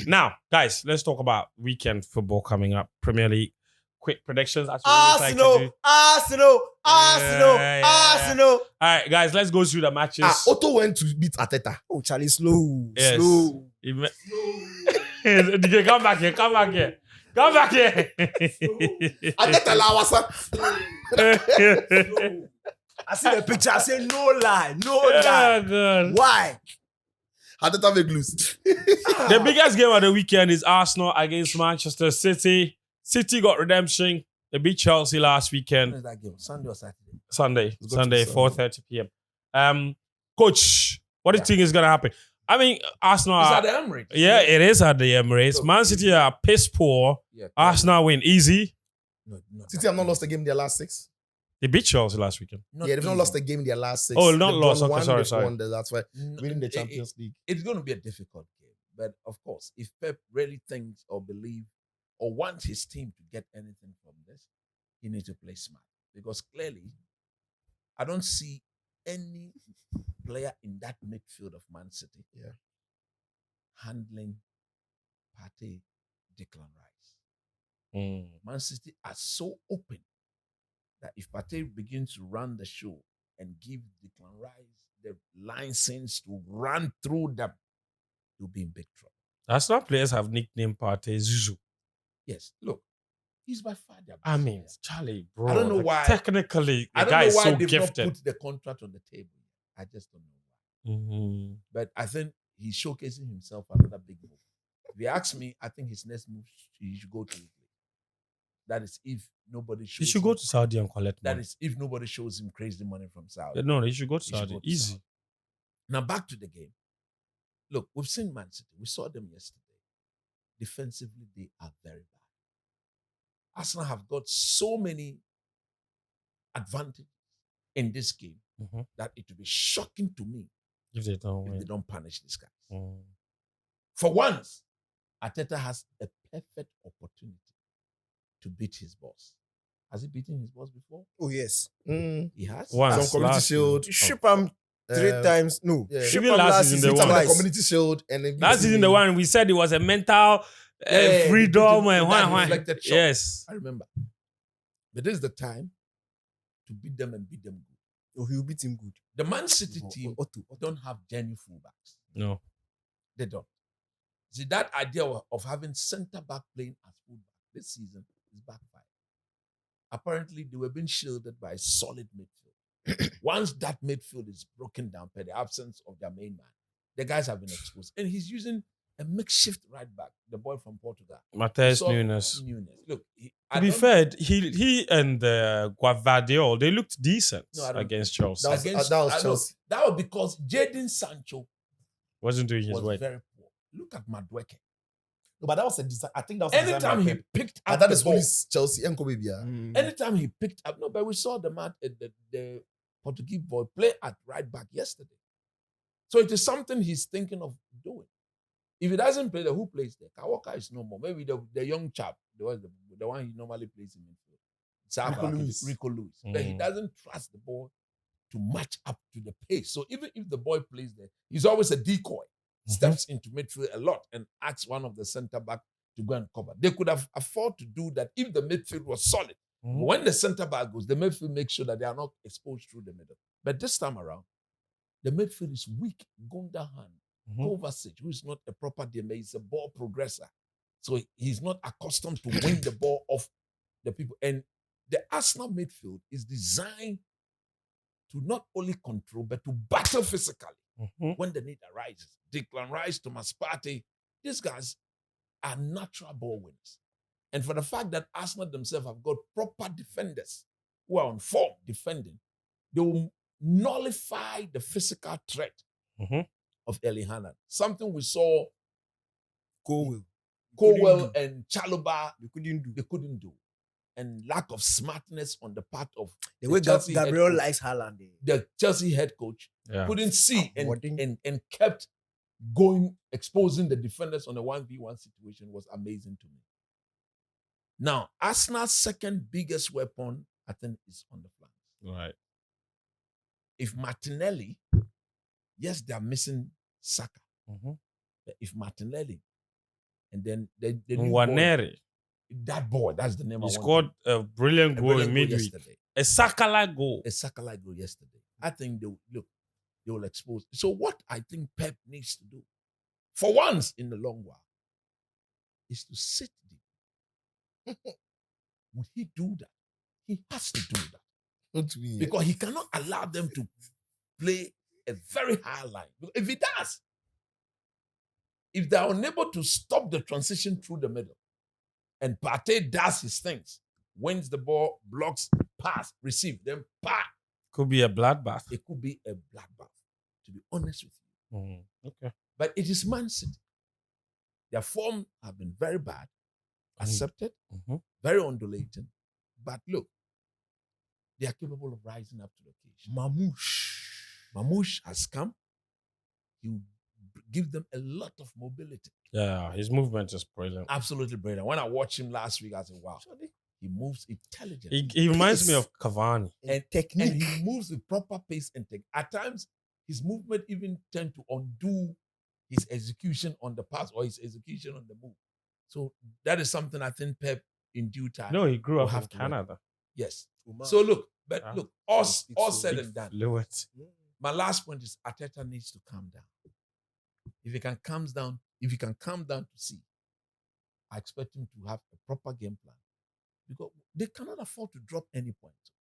Now, guys, let's talk about weekend football coming up. Premier League. Quick predictions. Arsenal. All right, guys, let's go through the matches. Otto went to beat Arteta. Oh, Charlie, slow. Yes. Slow. DJ, come back here. Arteta lawasa. I see the picture. I say no lie. Oh, God. Why? Arteta make loose. The biggest game of the weekend is Arsenal against Manchester City. City got redemption. They beat Chelsea last weekend. When is that game? Sunday or Saturday? Sunday, 4:30 p.m. Coach, what do you think is going to happen? I mean, Arsenal Is are... that the Emirates? Yeah, it is at the Emirates. Man City are piss poor. Yeah, Arsenal win easy. No. City have not lost a game in their last 6. They beat Chelsea last weekend. They've not lost a game in their last 6. Oh, not They've lost. won Okay, one, sorry. they've won that's why winning the Champions League. It's going to be a difficult game. But of course, if Pep really thinks or believes or wants his team to get anything from this, he needs to play smart. Because clearly, I don't see any player in that midfield of Man City handling Partey, Declan Rice. Man City are so open that if Partey begins to run the show and give Declan Rice the license to run through them, you'll be in big trouble. Arsenal players have nicknamed Partey Zuzu. Yes, look, he's by far their best I mean, player. Charlie, bro. I don't know why. Technically, I the don't guy know is why so they've gifted. not put the contract on the table. I just don't know why. But I think he's showcasing himself another big move. If you ask me, I think his next move, he should go to Italy. That is if nobody shows He should go to Saudi and collect That money. is if nobody shows him crazy money from Saudi. No, he should go to He should Saudi. go to Easy. Saudi. Now back to the game. Look, we've seen Man City. We saw them yesterday. Defensively, they are very bad. Arsenal have got so many advantages in this game that it will be shocking to me If they don't if win. they don't punish these guys. For once, Arteta has a perfect opportunity to beat his boss. Has he beaten his boss before? Oh, yes. He has. Once. Some community last shield. You ship him 3 times. No. Yeah. Ship Even him last season, they It's won. on the twice. community shield and then Last season, the one we said it was a mental freedom and why. reflected shot. Yes. I remember. But this is the time to beat them and beat them good. Oh, he'll beat him good. The Man City Oh, team Otto. don't have genuine fullbacks. No. They don't. See, that idea of having centre-back playing as fullback this season is backfired. Apparently, they were being shielded by a solid midfield. Once that midfield is broken down by the absence of their main man, the guys have been exposed. And he's using a makeshift right back, the boy from Portugal. Mateus So, Nunes. Look, To be fair, he and Guardiol, they looked decent No, I don't against think Chelsea. That was Chelsea. That was because Jadon Sancho Wasn't doing his was work. very poor. Look at Madueke. No, but that was a design. I think that was a design Anytime by he Pep. picked And up that the is ball, only Chelsea and Kobe. anytime he picked up, no, but we saw the Portuguese boy play at right back yesterday. So it is something he's thinking of doing. If he doesn't play there, who plays there? Kawaka is no more. Maybe the young chap, the one he normally plays in midfield. Rico Lewis. But he doesn't trust the ball to match up to the pace. So even if the boy plays there, he's always a decoy. Steps into midfield a lot and asks one of the centre back to go and cover. They could have afforded to do that if the midfield was solid. But when the centre back goes, the midfield makes sure that they are not exposed through the middle. But this time around, the midfield is weak. Gundogan, Kovacic, who is not a proper DMA, he's a ball progressor. So he's not accustomed to win the ball off the people. And the Arsenal midfield is designed to not only control, but to battle physically when the need arises. Declan Rice, Thomas Partey, these guys are natural ball winners. And for the fact that Arsenal themselves have got proper defenders who are on form defending, they will nullify the physical threat of Erling Haaland. Something we saw Colwell and Chalobah, they couldn't do. And lack of smartness on the part of the way Chelsea Gabriel likes Haaland. The Chelsea head coach couldn't see and kept going, exposing the defenders on a 1v1 situation was amazing to me. Now, Arsenal's second biggest weapon, I think, is on the flanks. Right. If Martinelli, yes, they are missing Saka. But if Martinelli And then the new boy, Nwaneri. that boy, that's the name He I want. scored a brilliant goal in midweek. Yesterday. A Saka-like goal. A Saka-like goal yesterday. I think they will expose. So what I think Pep needs to do, for once in the long while, is to sit deep. Would he do that? He has to do that. Because he cannot allow them to play a very high line. If he does, if they are unable to stop the transition through the middle, and Partey does his things, wins the ball, blocks, pass, receive, then pass. Could be a bloodbath. It could be a bloodbath, to be honest with you. Okay. But it is Man City. Their form have been very bad, accepted, very undulating. But look, they are capable of rising up to the occasion. Mamouche has come. He will give them a lot of mobility. Yeah, his movement is brilliant. Absolutely brilliant. When I watched him last week, I said, wow, he moves intelligently. He reminds me of Cavani. And technique. And he moves with proper pace and technique. At times, his movement even tend to undo his execution on the pass or his execution on the move. So that is something I think Pep in due time. No, he grew up in to Canada. work. Yes. So look, all said and done. Fluid. My last point is Arteta needs to calm down. If he can calm down to see, I expect him to have a proper game plan. Because they cannot afford to drop any points.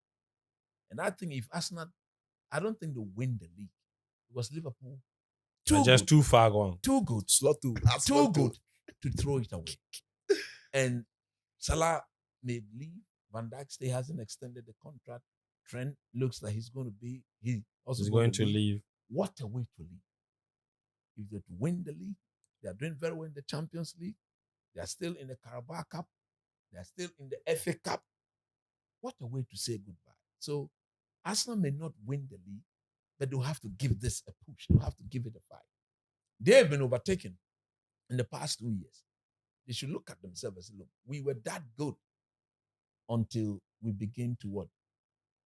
And I think if Arsenal, I don't think they'll win the league. Because Liverpool, too far gone. Too good. Too good to throw it away. And Salah may leave. Van Dijk still hasn't extended the contract. Trent looks like he's going to leave. What a way to leave. If they win the league, they are doing very well in the Champions League. They are still in the Carabao Cup. They are still in the FA Cup. What a way to say goodbye. So Arsenal may not win the league, but they'll have to give this a push. They'll have to give it a fight. They have been overtaken in the past 2 years. They should look at themselves and say, look, we were that good until we begin to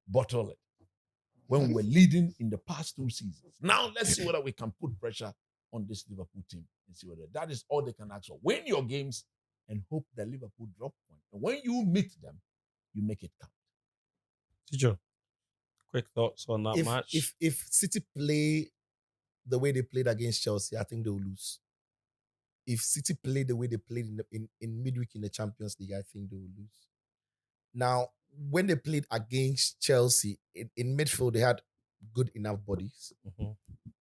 bottle it. When we were leading in the past 2 seasons. Now let's see whether we can put pressure on this Liverpool team and see whether that is all they can ask for. Win your games and hope that Liverpool drop points. And when you meet them, you make it count. Tijo, quick thoughts on that match? If City play the way they played against Chelsea, I think they will lose. If City play the way they played in midweek in the Champions League, I think they will lose. Now, when they played against Chelsea, in midfield, they had good enough bodies.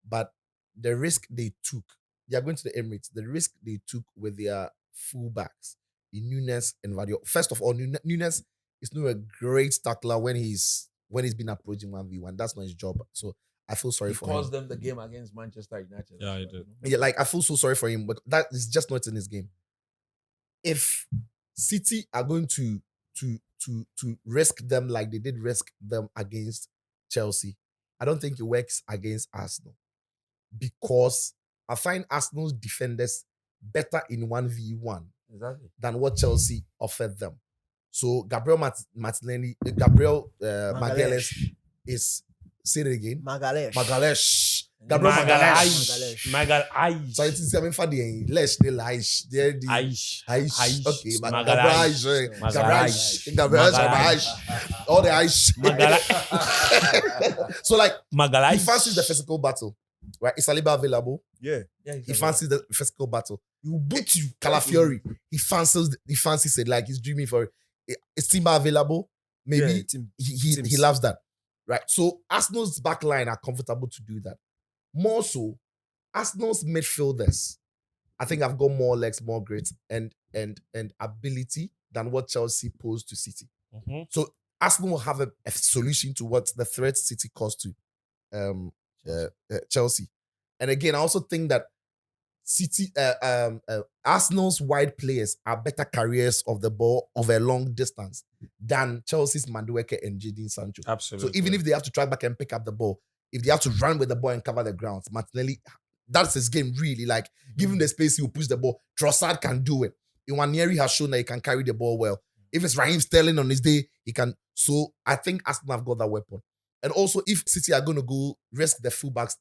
But the risk they took, they are going to the Emirates, the risk they took with their fullbacks, in Nunes and Vadio. First of all, Nunes is not a great tackler when he's been approaching 1v1. That's not his job. So I feel sorry for him. He caused them the game against Manchester United. Yeah, he did. Yeah, I feel so sorry for him, but that is just not in his game. If City are going to risk them like they did risk them against Chelsea, I don't think it works against Arsenal. Because I find Arsenal's defenders better in 1v1 than what Chelsea offered them. So Gabriel Magalhaes is, say it again. Magalhaes. Gabriel Magalhaes. So it's coming for the Lesh, the Laish, Aish. Okay, Magalhaes. All the Aish. So like, he fancies the physical battle. Right? Is Saliba available? Yeah. He fancies the physical battle. He will beat you. Calafiori. He fancies it like he's dreaming for it. Is Timber available? Maybe he loves that. Right. So Arsenal's backline are comfortable to do that. More so, Arsenal's midfielders, I think I've got more legs, more grit, and ability than what Chelsea posed to City. So Arsenal will have a solution to what the threat City caused to Chelsea. And again, I also think that Arsenal's wide players are better carriers of the ball of a long distance than Chelsea's Madueke and Jadon Sancho. Absolutely. So even if they have to track back and pick up the ball, if they have to run with the ball and cover the ground, Martinelli, that's his game really. Like, give him the space, he will push the ball. Trossard can do it. Iwanieri has shown that he can carry the ball well. If it's Raheem Sterling on his day, he can. So I think Arsenal have got that weapon. And also, if City are going to go risk the fullbacks,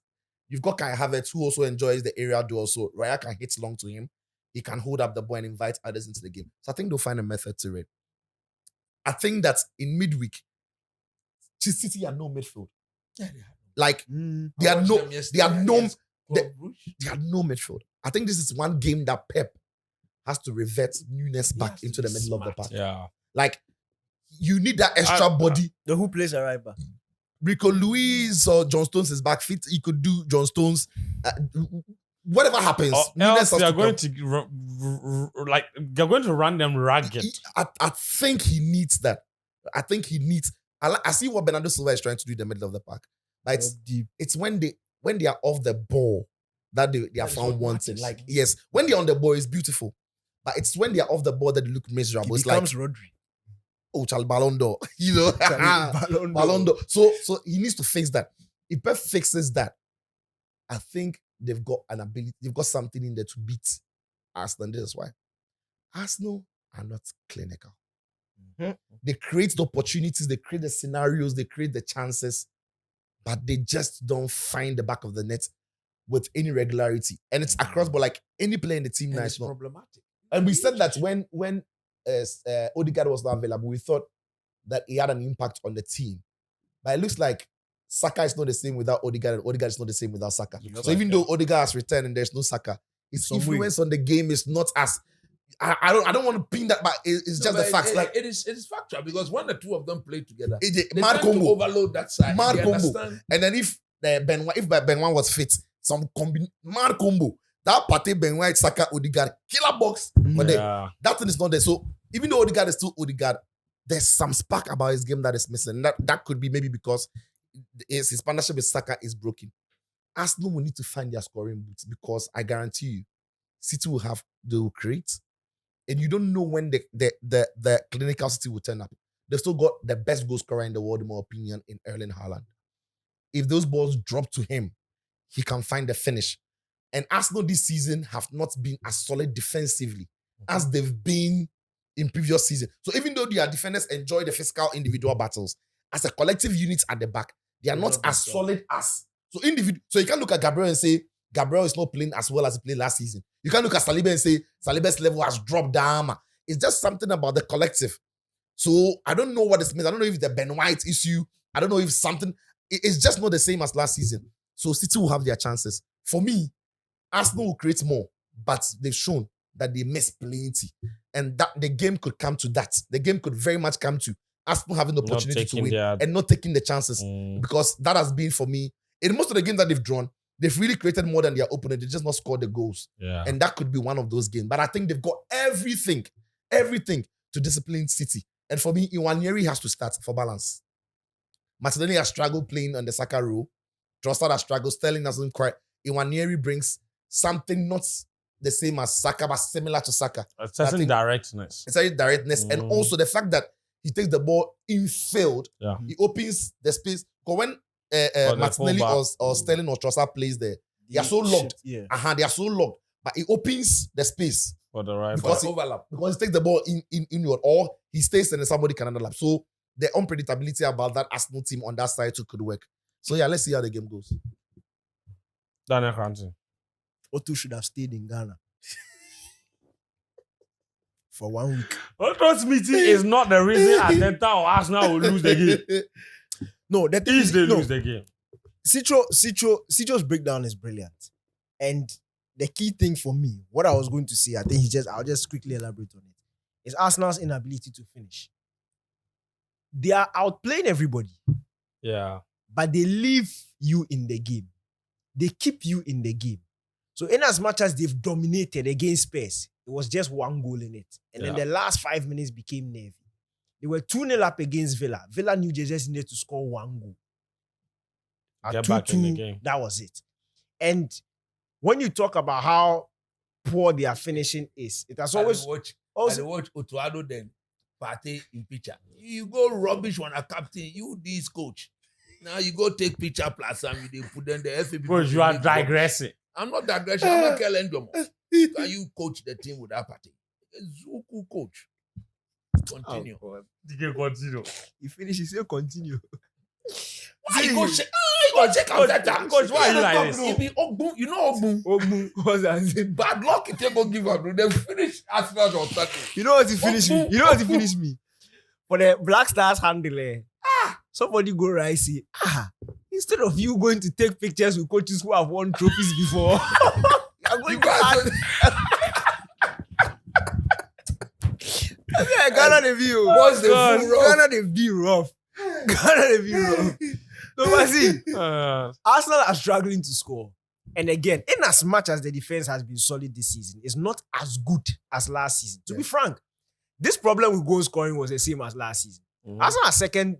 you've got Kai Havertz, who also enjoys the area duel. So Raya can hit long to him. he can hold up the ball and invite others into the game. So I think they'll find a method to it. I think that in midweek, City had no midfield. Yeah, Like they had no midfield. I think this is one game that Pep has to revert Nunes back into the middle of the park. Yeah. Like you need that extra body. The who plays a right back? Rico Luis or John Stones is back fit. He could do John Stones. Whatever happens, else they are going to they're going to run them ragged. I think he needs that. I think he needs. I see what Bernardo Silva is trying to do in the middle of the park. But it's when they are off the ball that they are found wanting. Like yes, when they're on the ball, it's beautiful. But it's when they're off the ball that they look miserable. He becomes Rodri. Oh, Charles Ballon d'Or. Ballon d'Or. So he needs to fix that. If Pep fixes that, I think they've got an ability, they've got something in there to beat Arsenal. This is why. Arsenal are not clinical. Mm-hmm. They create the opportunities, they create the scenarios, they create the chances, but they just don't find the back of the net with any regularity. And it's across, but like any player in the team now is problematic. And we said that when Odegaard was not available, we thought that he had an impact on the team. But it looks like Saka is not the same without Odegaard, and Odegaard is not the same without Saka. So even though Odegaard has returned and there's no Saka, his influence on the game is not as... I don't want to pin that, but it's just the facts. It is factual because when the two of them play together, they mad tend combo. to overload that side. Mad combo. And then if Benoit was fit, some mad combo. That Partey, Benoit, Saka, Odegaard, killer box. But that thing is not there. So even though Odegaard is still Odegaard, there's some spark about his game that is missing. That could be maybe because his partnership with Saka is broken. Arsenal will need to find their scoring boots because I guarantee you, City they will create. And you don't know when the clinical City will turn up. They've still got the best goal scorer in the world, in my opinion, in Erling Haaland. If those balls drop to him, he can find the finish. And Arsenal this season have not been as solid defensively as they've been in previous season. So even though their defenders enjoy the physical individual battles, as a collective unit at the back, they are not as solid as... So you can't look at Gabriel and say, Gabriel is not playing as well as he played last season. You can't look at Saliba and say, Saliba's level has dropped down. It's just something about the collective. So I don't know what this means. I don't know if it's the Ben White issue. I don't know if something... It's just not the same as last season. So City will have their chances. For me, Arsenal will create more, but they've shown that they miss plenty. And that the game could come to that. The game could very much come to Arsenal having the opportunity to win and not taking the chances. Because that has been, for me, in most of the games that they've drawn, they've really created more than their opponent. They just not scored the goals. Yeah. And that could be one of those games. But I think they've got everything to discipline City. And for me, Iwanieri has to start for balance. Martinelli has struggled playing on the Saka role. Trossard has struggled. Sterling doesn't quite. Iwanieri brings something not the same as Saka, but similar to Saka. A certain directness. A certain directness. And also the fact that he takes the ball in field. Yeah. He opens the space. Because when Martinelli or Sterling or Trossard plays there, they are so locked. They are so locked. But he opens the space. For the right because he takes the ball inward, or he stays and then somebody can underlap. So the unpredictability about that Arsenal team on that side too could work. So yeah, let's see how the game goes. Daniel Cranton. Otto should have stayed in Ghana for 1 week. Otto's meeting is not the reason Arteta or Arsenal will lose the game. No, the thing is they lose the game. Citro's breakdown is brilliant. And the key thing for me, what I was going to say, I think I'll just quickly elaborate on it, is Arsenal's inability to finish. They are outplaying everybody. Yeah. But they leave you in the game. They keep you in the game. So in as much as they've dominated against Spurs, it was just 1 goal in it. And then the last 5 minutes became nervy. They were 2-0 up against Villa. Villa knew they just needed to score 1 goal. Get back in the game. That was it. And when you talk about how poor their finishing is, it has always... I watch Otuado then, Partey in picture. You go rubbish on a captain, you this coach. Now you go take picture plus and they put them the FA. Because you are digressing. I'm not digressing. I'm not Kelly Ndomo. Can you coach the team with that Partey? Zuku coach. Continue. You can continue. You finish, you say continue. Why you go check? You go check out Coach, why are you like this? It be Ogbun. You know Ogbun. What's that? Bad luck. It go give up. They finish Arsenal on Saturday. You know what he finished me? You know what he finished me? For the Black Stars handler. Somebody go right say, instead of you going to take pictures with coaches who have won trophies before, you're going to add. Ghana the view. What's the full rough? Ghana the view rough. Ghana the view rough. No, but see, Arsenal are struggling to score. And again, in as much as the defense has been solid this season, it's not as good as last season. To be frank, this problem with goal scoring was the same as last season. Arsenal are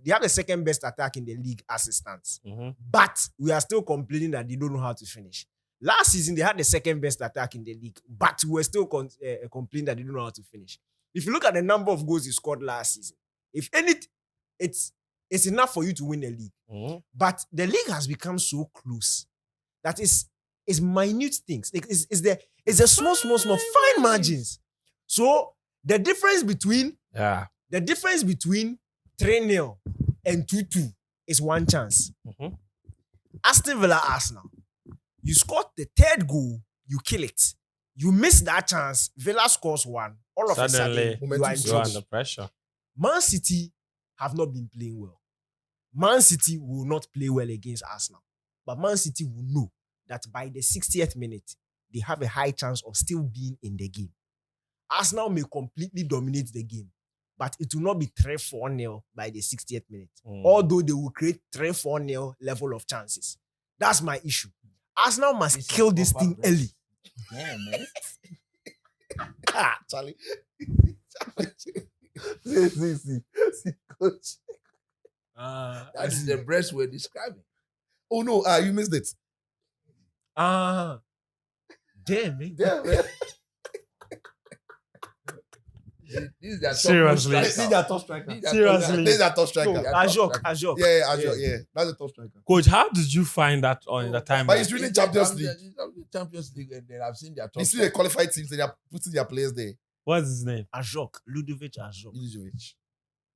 they have the second best attack in the league as it stands. But we are still complaining that they don't know how to finish. Last season, they had the second best attack in the league, but we were still complaining that they don't know how to finish. If you look at the number of goals they scored last season, if anything, it's enough for you to win the league. But the league has become so close that it's minute things. It's the small, fine margins. So the difference between 3-0 and 2-2 is one chance. Aston Villa, Arsenal. You scored the third goal, you kill it. You miss that chance, Villa scores one. All of a sudden, you are in trouble. Under pressure. Man City have not been playing well. Man City will not play well against Arsenal. But Man City will know that by the 60th minute, they have a high chance of still being in the game. Arsenal may completely dominate the game, but it will not be 3-4-0 by the 60th minute. Although they will create 3-4-0 level of chances. That's my issue. Arsenal must kill this thing early. Damn, man. Charlie. See, coach. That is the breast we're describing. Oh no, you missed it. Damn, man. This is their Seriously. This is their top striker. Seriously. This is their top striker. Ajok. Yeah. That's the top striker. Coach, how did you find that on the time? But he's winning Champions League. Champions League, and then I've seen their top. You see the qualified teams, they are putting their players there. What's his name? Ajok. Ludovic Ajok. Milivojevic.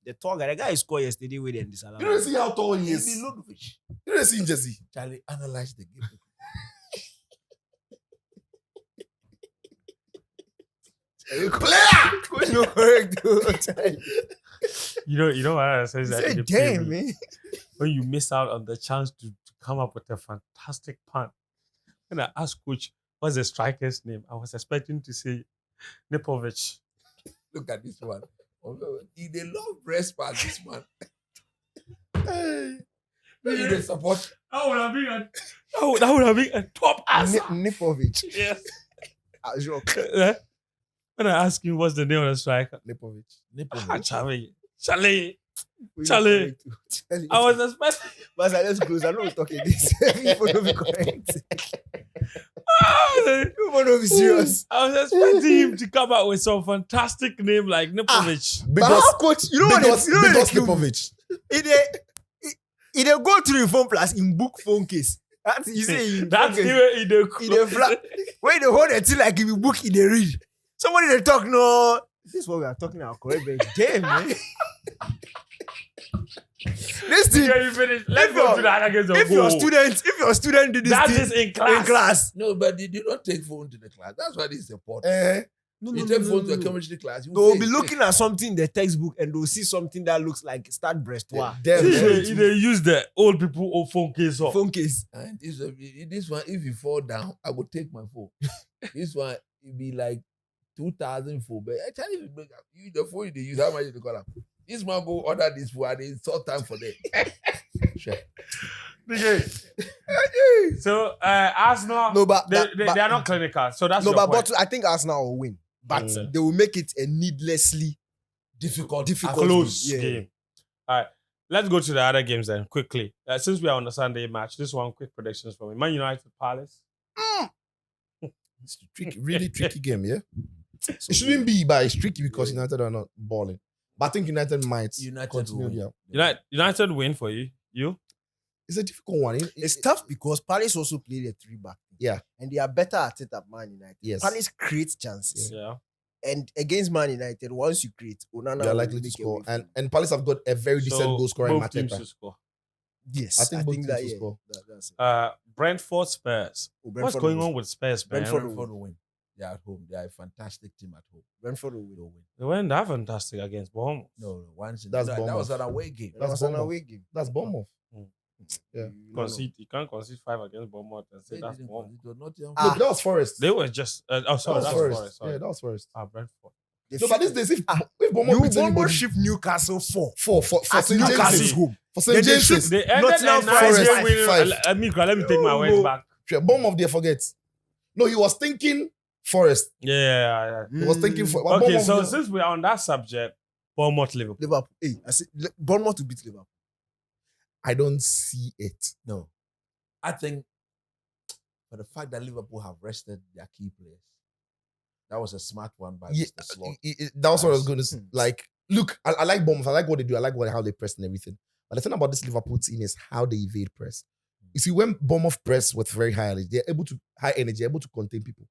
The tall guy. The guy scored yesterday with them disallowed. You don't see how tall he is. Maybe Ludovic. You don't see him, Jesse. Charlie, analyze the game. Player! No correct. You know what I says that in the Premier Damn, League, man. when you miss out on the chance to come up with a fantastic punt. When I asked coach, what's the striker's name? I was expecting to say Nipovic. Look at this one. They love breast part, this man. Maybe they support. That would have been a top answer. Nipovic. Yes. Ajok. When I asked him what's the name of the striker, Nipovic. Charlie. I was expecting. But let's close. I know we're talking this. People don't be correct. People don't be serious. I was expecting him to come out with some fantastic name like Nipovic. But how coach? You know what? Nipovic. It go through your phone plus in book phone case. That's you say That's in the flat. When they hold it till like if you book in the read. Somebody they talk no. This is what we are talking about. Correct, but damn man. This thing. You finish. Let's go to the other games. If your student did this that thing is in class. No, but they do not take phone to the class. That's why this is important. You take phone to a chemistry class. They'll be looking at something in the textbook and they'll see something that looks like start breast. Wow. They use the old people phone case off. Phone case. And this one, if you fall down, I will take my phone. This one, it be like 2004. But I tell you, the phone you use, how much you call them? This man go order this phone and it's short time for them. Sure. So Arsenal, No, but they are not clinical. So that's no, your but point. I think Arsenal will win. But they will make it a needlessly difficult close yeah. game. All right, let's go to the other games then quickly. Since we are on the Sunday match, this one quick predictions for me. Man United Palace. It's a tricky, really tricky game, yeah? It shouldn't be, but it's tricky because United are not balling. But I think United might continue. United win for you. You? It's a difficult one. It's tough because Palace also played a 3-back. Yeah. And they are better at it at Man United. Yes. Palace creates chances. Yeah. And against Man United, once you create, Onana They are will likely to make score. a way. And Palace have got a very decent goal scorer in both teams Mateta. to score. Yes, I think both teams that will yeah, score. that's it. Brentford Spurs. Oh, What's Brentford going will on with Spurs, man? Brentford Brentford will win. They're at home. They are a fantastic team at home. Brentford will win. They'll win. They weren't that fantastic against Bournemouth. No, once That's that was Bournemouth. an away game. That's was an Bournemouth. away game. That's Bournemouth. Yeah. You can't concede 5 against Bournemouth and say They that's didn't Bournemouth. concede to Nottingham. No, but that was Forest. They were just. that That's was Forest. Forest. Sorry. Yeah, that was Forest. Brentford. No, but these days, if Bournemouth You beats Bournemouth anybody, shift Newcastle 4 for at St. Newcastle's James's. home. For St. James's. They ended Nottingham a 9 Forest game winning. 5. Let me take my words back. Sure, Bournemouth, they forget. No, he was thinking Forest. Yeah. He was thinking for. Okay, Bournemouth, so they- since we're on that subject, Bournemouth, Liverpool. Liverpool. Hey, I said Bournemouth to beat Liverpool. I don't see it. No. I think for the fact that Liverpool have rested their key players, that was a smart one by Yeah, Mr. Slot. That's what I was going to say. Like, look, I like Bournemouth. I like what they do. I like how they press and everything. But the thing about this Liverpool team is how they evade press. You see, when Bournemouth press with very high energy, they're able to contain people.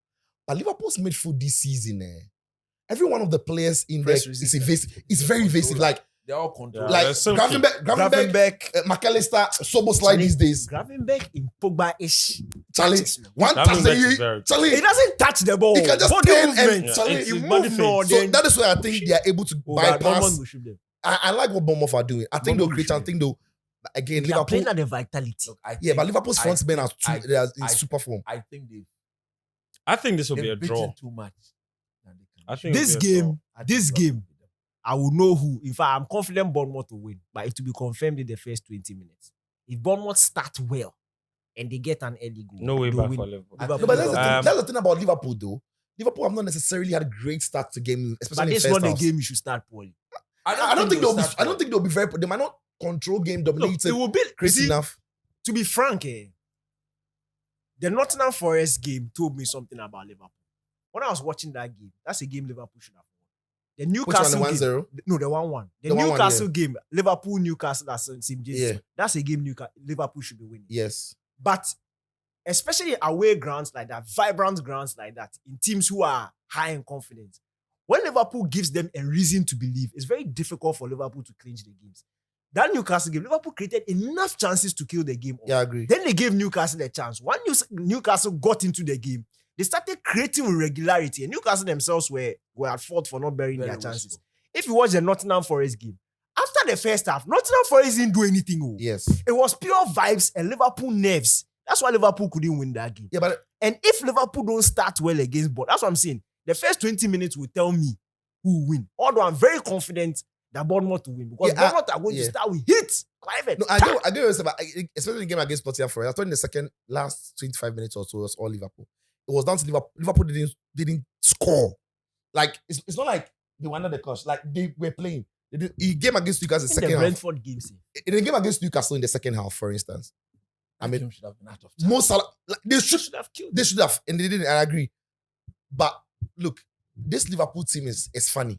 But Liverpool's midfield this season, every one of the players in there Press is resistant. evasive. It's very evasive. Like They're all controlled. Yeah, like so Gravenberch, McAllister, Soboslai these days. Gravenberch in Pogba-ish. Charlie, one That touch means that that's you, very- Charlie, He doesn't touch the ball. he can just Body turn movement. and Charlie, It's He his body move no, feint. so then that is why I think they are able to Bournemouth bypass. will shoot them. I like what Bournemouth are doing. I think they'll Bournemouth create. I should. think they'll again They are playing Liverpool. at the vitality. Look, I Yeah, but think- Liverpool's I front men are think- they are in I- super form. I think they've I think this will be a beaten draw. too much. than they can I do. think This it'll be a draw. game, I think this Liverpool game, will beat them. I will know who. In fact, I'm confident Bournemouth will win, but it will be confirmed in the first 20 minutes. If Bournemouth start well and they get an early goal, No way they'll back win. for Liverpool. No, but that's the, thing, Um, that's the thing about Liverpool, though. Liverpool have not necessarily had a great start to game, But especially in this first is not half. the game you should start poorly. I don't think they'll be. start I don't think they'll be very. They might not control game, No, dominate it will be crazy see, enough. to be frank, the Nottingham Forest game told me something about Liverpool. When I was watching that game, that's a game Liverpool should have won. The Which one? The Newcastle game, 1-0? no, the 1-1. The The 1-1, Newcastle game, Liverpool, Newcastle, that's St. James's. Yeah. That's a game Liverpool should be winning. Yes. But especially away grounds like that, vibrant grounds like that, in teams who are high in confidence, when Liverpool gives them a reason to believe, it's very difficult for Liverpool to clinch the games. That Newcastle game, Liverpool created enough chances to kill the game off. Yeah, I agree. Then they gave Newcastle a chance. When Newcastle got into the game, they started creating with regularity, and Newcastle themselves were at fault for not burying Very their chances. wasteful. If you watch the Nottingham Forest game, after the first half, Nottingham Forest didn't do anything. Oh. Yes. It was pure vibes and Liverpool nerves. That's why Liverpool couldn't win that game. Yeah, but And if Liverpool don't start well against Bournemouth, that's what I'm saying. The first 20 minutes will tell me who will win. Although I'm very confident that Bournemouth will win because Yeah, Bournemouth are going to yeah. start with hits. Private. no, I get what you're saying, but especially the game against Nottingham Forest. I thought in the last 25 minutes or so, it was all Liverpool. It was down to Liverpool. Liverpool didn't score. Like it's not like they were under the cosh. Like they were playing. He game against Newcastle in the in the second half. Brentford game, see. In the game against Newcastle in the second half, for instance, I That mean, game should have been out of time. most Salah, like, they They should should have killed They should have, and they didn't. I agree. But look, this Liverpool team is funny.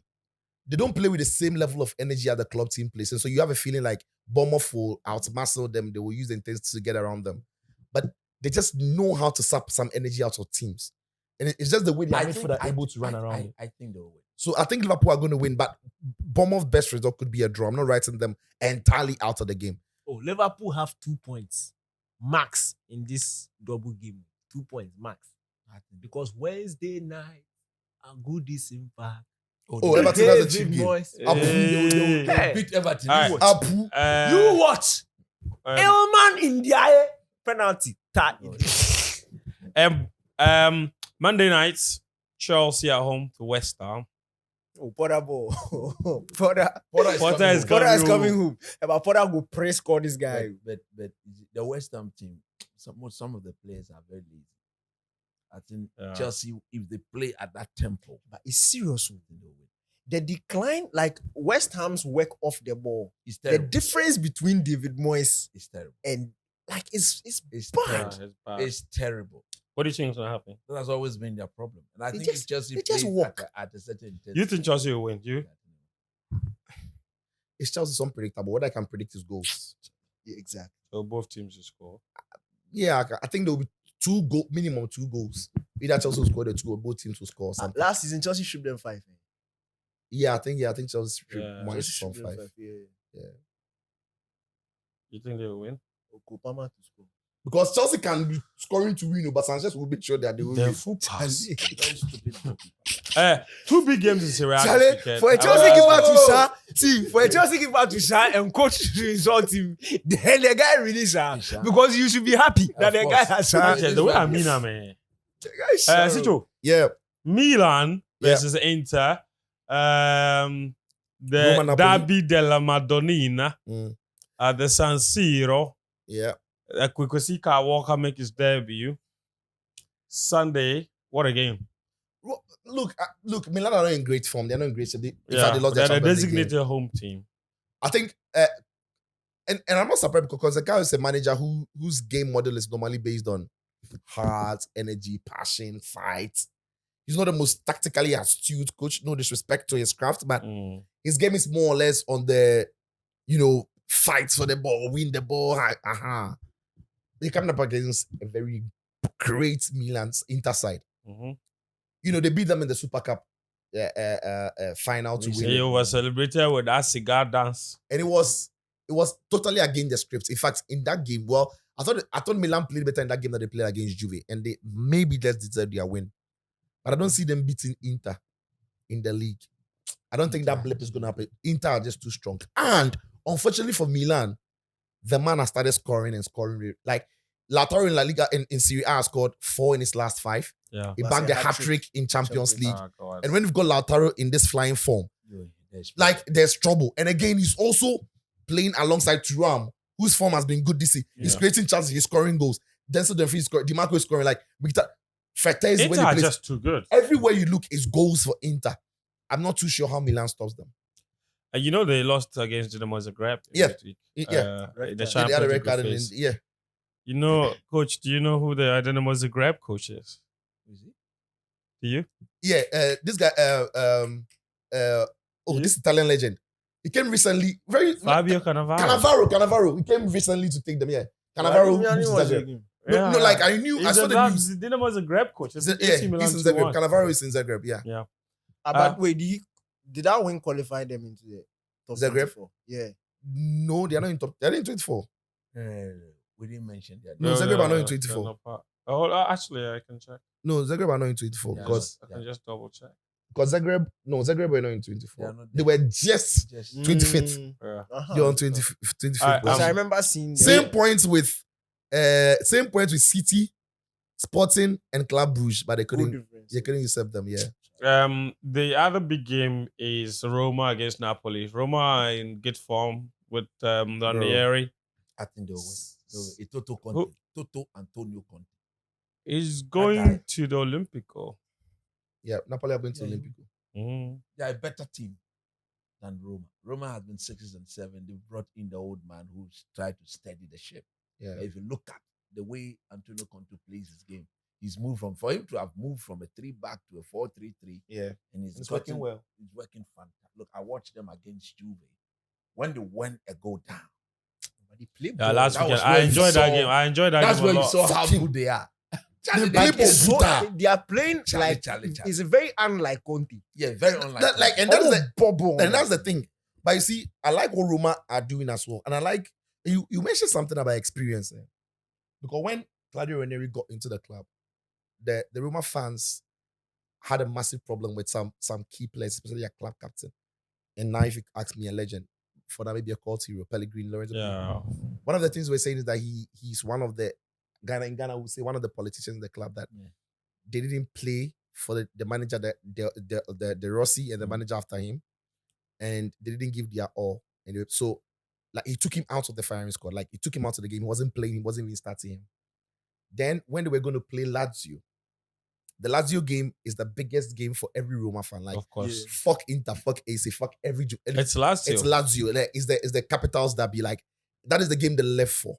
They don't play with the same level of energy as the club team plays. And so you have a feeling like Bournemouth will outmuscle them. They will use the intensity to get around them. But they just know how to sap some energy out of teams. And it's just the way they are able to run around it. I think they will win. So I think Liverpool are going to win, but Bournemouth's best result could be a draw. I'm not writing them entirely out of the game. Oh, Liverpool have 2 points max in this double game. 2 points max. Because Wednesday night, a good impact. Oh, Everton has a cheap game. Hey. Beat Everton. All right. You watch. Apu. You watch. Um, Elman in the eye. Penalty. Monday nights, Chelsea at home to West Ham. Oh, Potter ball. Potter Potter is is coming coming home. But Potter will press score this guy. But the West Ham team, some of the players are very lazy. I think Yeah. Chelsea, if they play at that tempo, But it's serious. they will win. The decline, like West Ham's work off the ball, It's the terrible. difference between David Moyes It's terrible. and like it's It's bad. Yeah, terrible. it's bad. It's terrible. What do you think is going to happen? That has always been their problem. And I They think just- if Chelsea they just plays walk. at a certain intensity. You think Chelsea will win? Do you? It's Chelsea's unpredictable. What I can predict is goals. Yeah, exactly. So both teams will score. Yeah, I think there will be minimum 2 goals. Either Chelsea will score the 2 or both teams will score something. Last season, Chelsea shoot them 5. Yeah, I think Chelsea should Yeah. minus Chelsea from shoot them 5. Yeah. You think they will win? Kopama to score. Because Chelsea can be scoring to win, but Sanchez will make sure that they will They're win. full pass. Very stupid goalkeeper. 2 big games in Serie A. Charlie, this weekend. for a I Chelsea was- keeper to shine, see, for a Chelsea keeper to shine and coach to insult him, then the guy really shine. Shine. Because you should be happy that Of the course. guy has Sanchez, shine. the way I mean, man. The guy shine. Sicho, Yeah. Milan Yeah. versus Inter. Roma, The Napoli. Derby della Madonnina Mm. at the San Siro. Yeah. Kwesi Kyle Walker make his debut. Sunday, what a game. Look, Milan are not in great form. They're not in great shape. In Yeah, fact, they lost their they're the Champions League game. designated home team. I think, and I'm not surprised because the guy is a manager whose game model is normally based on heart, energy, passion, fight. He's not the most tactically astute coach. No disrespect to his craft, but Mm. his game is more or less on the, fight for the ball, win the ball. They coming up against a very great Milan's Inter side. Mhm. They beat them in the Super Cup final to win. He was celebrated with that cigar dance. And it was totally against the script. In fact, in that game, I thought Milan played better in that game than they played against Juve, and they maybe just deserved their win. But I don't see them beating Inter in the league. I don't think that blip is going to happen. Inter are just too strong. And unfortunately for Milan, the man has started scoring and scoring. Like Lautaro in La Liga in Serie A scored 4 in his last 5. Yeah. He That's bagged a a hat-trick in Champions League. Oh, God. And when you've got Lautaro in this flying form, like there's trouble. And again, he's also playing alongside Thuram, whose form has been good this season. He's Yeah. creating chances, he's scoring goals. Denzel Dumfries is scoring, DiMarco is scoring. Like Fertez, when Inter he are plays, just too good. everywhere you look is goals for Inter. I'm not too sure how Milan stops them. And they lost against Dinamo Zagreb. Yeah. this week. Yeah, In the they had a Champions red League card in phase. yeah. Coach, do you know who the Dinamo Zagreb coach is? Do you? Yeah, this guy, this Italian legend. He came recently, Fabio Cannavaro. Cannavaro. He came recently to take them, yeah. Cannavaro moved to Zagreb. No, like I knew, I saw the news. Dinamo Zagreb coach. It's Yeah, AC Milan he's in Zagreb. 2-1. Cannavaro is in Zagreb, yeah. But wait, did that win qualify them into the top Zagreb? 24? Yeah. No, they are not in top. They're in 24. We didn't mention that. No, Zagreb are not in they're 24. not part. Oh, actually, I can check. No, Zagreb are not in 24 Yeah, because I can just double check. Zagreb were not in They 24. are not They there. were just Just 25th. Yeah. They're on 25th. I- Because I position. remember seeing Same points with City, Sporting, and Club Brugge, but they couldn't accept them. Yeah. The other big game is Roma against Napoli. Roma are in good form with Ranieri. I think they'll win. Toto Who- Conte. Toto Antonio Conte. He's guy. going to the Olympico. Yeah, Napoli are going to Yeah. Olympico. Mhm. They are a better team than Roma. Roma has been 6-7. They brought in the old man who's tried to steady the ship. Yeah. If you look at the way Antonio Conte plays his game, for him to have moved from a 3-back to a 4-3-3, Yeah. and he's It's working well. He's working fantastic. Look, I watched them against Juve when they went a goal down. But he played Yeah, ball. last That weekend. was where I you enjoyed that saw- game. I enjoyed that That's game where a you lot. saw how Fucking- good they are. They Charlie, play that is so- Bofuta. they are playing Charlie. it's very unlike Conte. Yeah, very unlike. And that's the Bobo. and that's the thing. But you see, I like what Roma are doing as well. And I like you mentioned something about experience. Because when Claudio Ranieri got into the club, the Roma fans had a massive problem with some key players, especially a club captain. And now if you ask me, a legend, for that maybe a cult hero, Pellegrini, Lorenzo. Yeah. One of the things we're saying is that he's one of the in Ghana would say one of the politicians in the club that they didn't play for the manager, the Rossi and the manager after him, and they didn't give their all. And so like he took him out of the firing squad, like he took him out of the game. He wasn't playing, he wasn't even starting him. Then when they were going to play Lazio, the Lazio game is the biggest game for every Roma fan. Like Of course. fuck Inter, fuck AC, fuck every. It's Lazio. It's Lazio. Like, it's the capitals that be like, that is the game they left for.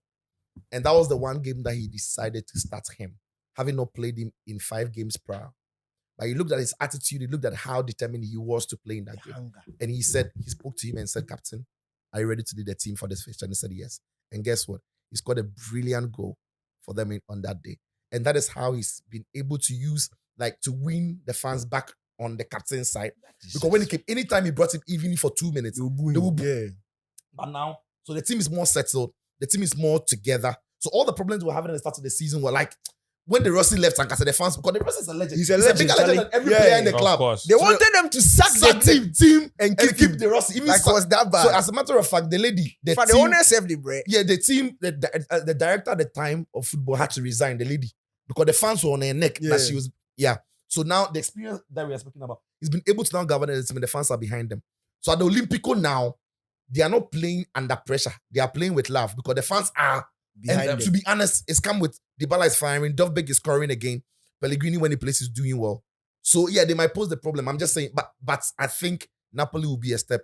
And that was the one game that he decided to start him, having not played him in 5 games prior. But he looked at his attitude, he looked at how determined he was to play in that game. And he spoke to him and said, Captain, are you ready to lead the team for this fixture? And he said, yes. And guess what? He scored a brilliant goal for them on that day. And that is how he's been able to use, like, to win the fans back on the captain's side. Because when he came, anytime he brought him, even for 2 minutes, they will boo. Yeah. But now, so the team is more settled. The team is more together. So all the problems we're having at the start of the season were like when the Rossi left and the fans, because the Rossi is a legend. He's a legend, bigger legend than every player in the Of club. course. They wanted them to sack the team and and keep the Rossi. Even Like, was that bad? so as a matter of fact, the lady, the For the team, owner saved the bread. yeah, the team, the director at the time of football had to resign, the lady, because the fans were on her neck that she was, So now the experience that we are speaking about, he's been able to now govern the team and the fans are behind them. So at the Olympico now, they are not playing under pressure. They are playing with love because the fans are behind them. To be honest, it's come with Dybala is firing, Dovbek is scoring again, Pellegrini when he plays is doing well. So yeah, they might pose the problem. I'm just saying, but I think Napoli will be a step,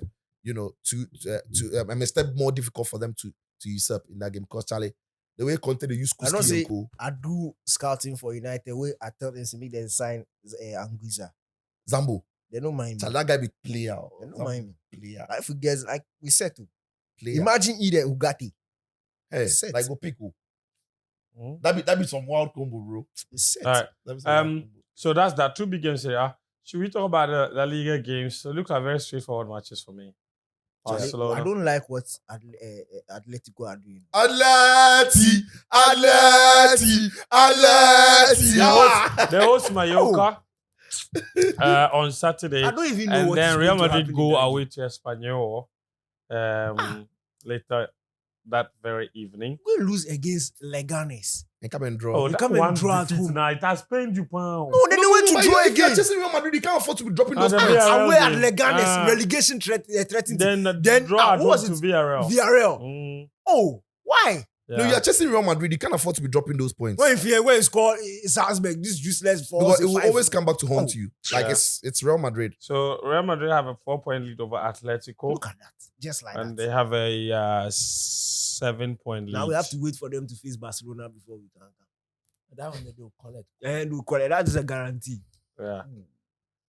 a step more difficult for them to usurp in that game. Because Charlie, the way Conte they use I don't say Kuski, I do scouting for United. Where I tell them to make them sign Anguissa. Zambo, They don't mind me. Charlie, that guy be player. They don't mind me. Player. Like if we get like we said to Player. imagine either Ugati. Hey, Set. like go pick who? Mm. That be some wild combo, bro. It's set. All right. That be some wild combo. So that's that. 2 big games here. Should we talk about the La Liga games? So look like very straightforward matches for me. Barcelona. I don't like what Atletico are doing. Atleti. They host Mallorca on Saturday. I don't even know And what then is Real going to Madrid happen go in that away to Espanyol later that very evening. game. We lose against Leganes. And come and draw. Oh, They that come and one draw at defeat home. now. It has pained you, pound. No, then they went to but draw if you're again. chasing Real Madrid, you can't afford to be dropping those And then points. Villarreal Away at game. Leganes, relegation threatened. Then draw at what was home to it? Villarreal. Villarreal. Mm, Oh, why? yeah. No, you're chasing Real Madrid, you can't afford to be dropping those points. When you score Salzburg, this is useless for Because us. it will always come back to haunt Oh. you. Like Yeah. it's Real Madrid. So Real Madrid have a 4-point lead over Atletico. Look at that. Just like And that. they have a 7-point lead. Now we have to wait for them to face Barcelona before we can come. That one they will collect. And we'll call it. That is a guarantee. Yeah.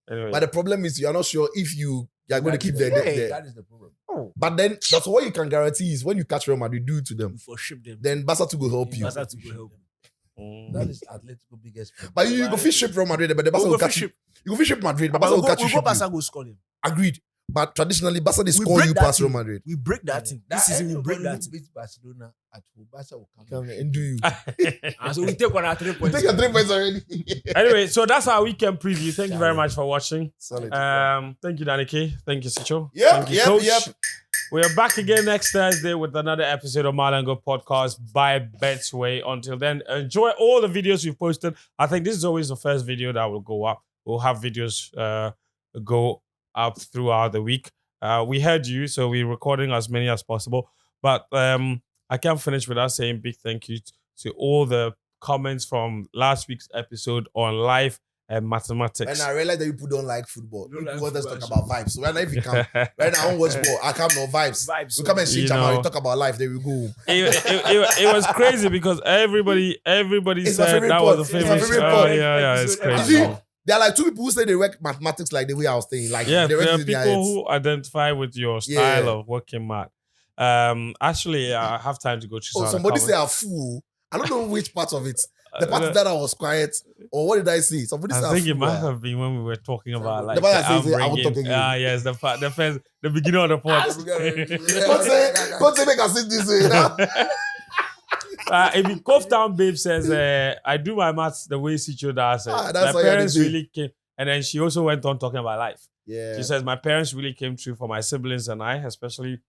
Anyway. But the problem is you're not sure if you are going to keep the That is the problem. Oh, But then that's what you can guarantee is when you catch Real Madrid, do it to them. we for ship them. Then Barca to go help you. Barca to go help. Mm. That is Atletico biggest problem. But you go fish ship Real Madrid, but the Barca We'll will go catch fish you. ship. You go fish ship Madrid, but But Barca will we'll catch you. go ship Barca you. go score them. Agreed. But traditionally, Barca they We score break you that past team. Real Madrid. We break that team. This season we break that team. Beat Barcelona at home. Barca will come. Come and do you. And so we take one at 3 You points. take your 3 points already. Anyway, so that's our weekend preview. Thank you very much for watching. Solid. Thank you, Danny K. Thank you, Sicho. Yep, Thank you, Coach. yep. We are back again next Thursday with another episode of Mallam S2 podcast by Betway. Until then, enjoy all the videos we've posted. I think this is always the first video that will go up. We'll have videos go up throughout the week. We heard you, so we're recording as many as possible. But I can't finish without saying big thank you to all the comments from last week's episode on life and mathematics. And I realize that people don't like football. Don't People like want us to football, talk about vibes. So right now, if you come, right now I don't watch ball. I come no vibes. Vibes. We come and see You Jamal. know. We talk about life. There we go. It was crazy because everybody It's my said favorite that was part. the It's my favorite. favorite Oh, part. yeah, it's Episode You crazy. see, there are like 2 people who say they work mathematics like the way I was saying. Like Yeah, the rest there are is in their people heads. who identify with your style Yeah. of working math. Actually, I have time to go through some Oh, of the somebody say comments. a fool. I don't know which part of it. The part that I was quiet, or what did I say? Somebody said I a think it fool. might have been when we were talking about like The part that the says, I will upbringing. talk again. Yes, the beginning of the pod. Don't say make us sit this way. Now. If you cough down, babe says, I do my maths the way Sicho does. That's My what you parents do. really came, and then she also went on talking about life. Yeah. She says, my parents really came through for my siblings and I, especially